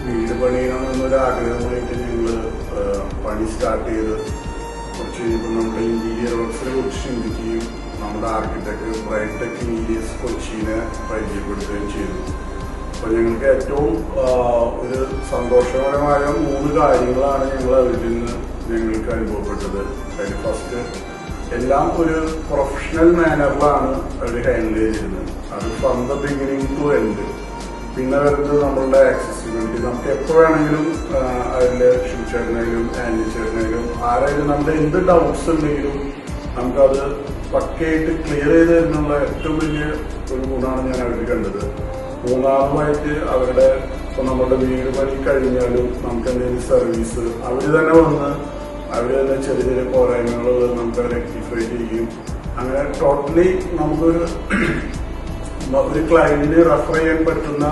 വീട് പണിയണമെന്നൊരു ആഗ്രഹമായിട്ട് ഞങ്ങൾ പണി സ്റ്റാർട്ട് ചെയ്ത് കുറച്ച് കഴിഞ്ഞപ്പോൾ നമ്മുടെ ഇന്റീരിയർ വർക്സിനെ കുറിച്ച് ചിന്തിക്കുകയും നമ്മുടെ ആർക്കിടെക്ട് ബ്രൈടെക് ഇന്റീരിയേഴ്സ് കൊച്ചിനെ പരിചയപ്പെടുത്തുകയും ചെയ്തു. അപ്പോൾ ഞങ്ങൾക്ക് ഏറ്റവും ഒരു സന്തോഷകരമായ 3 കാര്യങ്ങളാണ് ഞങ്ങൾ അവരിൽ നിന്ന് ഞങ്ങൾക്ക് അനുഭവപ്പെട്ടത്. അതിൽ ഫസ്റ്റ്, എല്ലാം ഒരു പ്രൊഫഷണൽ മാനറിലാണ് അവർ ഹാൻഡിൽ ചെയ്തിരുന്നത്. അത് from the beginning to end. പിന്നെ വരുന്നത് നമ്മളുടെ ആക്സസിബിലിറ്റി. നമുക്ക് എപ്പോൾ വേണമെങ്കിലും അതിൽ ഷിവചേട്ടനായാലും ആൻഡി ചേട്ടനായാലും ആരായാലും നമ്മുടെ എന്ത് ഡൗട്ട്സ് ഉണ്ടെങ്കിലും നമുക്കത് പക്കയായിട്ട് ക്ലിയർ ചെയ്ത് തരുന്നുള്ള ഏറ്റവും വലിയ ഒരു ഗുണമാണ് ഞാൻ അവർ കണ്ടത്. മൂന്നാമതായിട്ട് അവരുടെ ഇപ്പം നമ്മുടെ വീട് പണി കഴിഞ്ഞാലും നമുക്ക് എന്തെങ്കിലും സർവീസ് അവർ തന്നെ വന്ന് അവർ തന്നെ ചെറിയ ചെറിയ പോരായ്മകൾ നമുക്ക് റെക്ടിഫൈ ചെയ്യും. അങ്ങനെ ടോട്ടലി നമുക്കൊരു ക്ലയന്റിന് റെഫർ ചെയ്യാൻ പറ്റുന്ന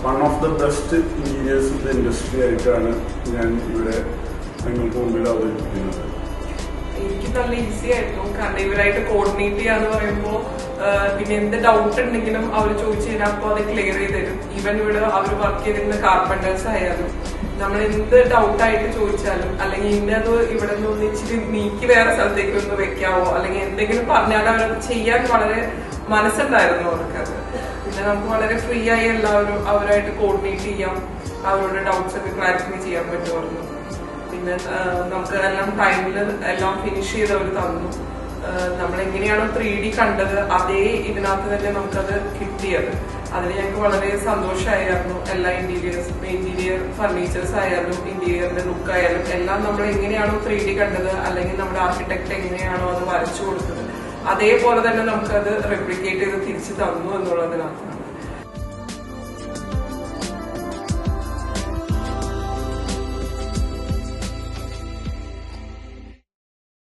one of the best interiors in the industry ആയിട്ടാണ് ഞാൻ ഇവിടെ നിങ്ങൾക്ക് മുമ്പിൽ അവതരിപ്പിക്കുന്നത്. എനിക്ക് നല്ല ഈസി ആയിരുന്നു. കാരണം ഇവരായിട്ട് കോർഡിനേറ്റ് ചെയ്യാന്ന് പറയുമ്പോൾ പിന്നെ എന്ത് ഡൗട്ട് ഉണ്ടെങ്കിലും അവർ ചോദിച്ചു കഴിഞ്ഞാൽ അപ്പോൾ അത് ക്ലിയർ ചെയ്ത് തരും. ഈവൻ ഇവിടെ അവർ വർക്ക് ചെയ്തിരുന്ന കാർപ്പന്റേഴ്സ് ആയാലും നമ്മൾ എന്ത് ഡൗട്ടായിട്ട് ചോദിച്ചാലും അല്ലെങ്കിൽ ഇന്നത് ഇവിടെ നിന്ന് ഇച്ചിരി നീക്കി വേറെ സ്ഥലത്തേക്ക് ഒന്ന് വെക്കാവോ അല്ലെങ്കിൽ എന്തെങ്കിലും പറഞ്ഞാൽ അവരത് ചെയ്യാൻ വളരെ മനസ്സുണ്ടായിരുന്നു അവർക്കത്. പിന്നെ നമുക്ക് വളരെ ഫ്രീ ആയി എല്ലാവരും അവരായിട്ട് കോർഡിനേറ്റ് ചെയ്യാം, അവരുടെ ഡൗട്ട്സ് ഒക്കെ ക്ലാരിഫൈ ചെയ്യാൻ പറ്റുമായിരുന്നു. പിന്നെ നമുക്ക് എല്ലാം ടൈമിൽ എല്ലാം ഫിനിഷ് ചെയ്ത് അവർ തന്നു. നമ്മളെങ്ങനെയാണോ 3D കണ്ടത് അതേ ഇതിനകത്ത് തന്നെ നമുക്കത് കിട്ടിയത്. അതിന് ഞങ്ങൾക്ക് വളരെ സന്തോഷമായിരുന്നു. എല്ലാ ഇന്റീരിയർ ഫർണിച്ചേഴ്സ് ആയാലും ഇന്റീരിയറിന്റെ ലുക്ക് ആയാലും എല്ലാം നമ്മൾ എങ്ങനെയാണോ 3D കണ്ടത് അല്ലെങ്കിൽ നമ്മുടെ ആർക്കിടെക്ട് എങ്ങനെയാണോ അത് വരച്ചു കൊടുത്തത് അതേപോലെ തന്നെ നമുക്കത് റെപ്ലിക്കേറ്റ് ചെയ്ത് തിരിച്ചു തന്നു എന്നുള്ളതിനകത്ത്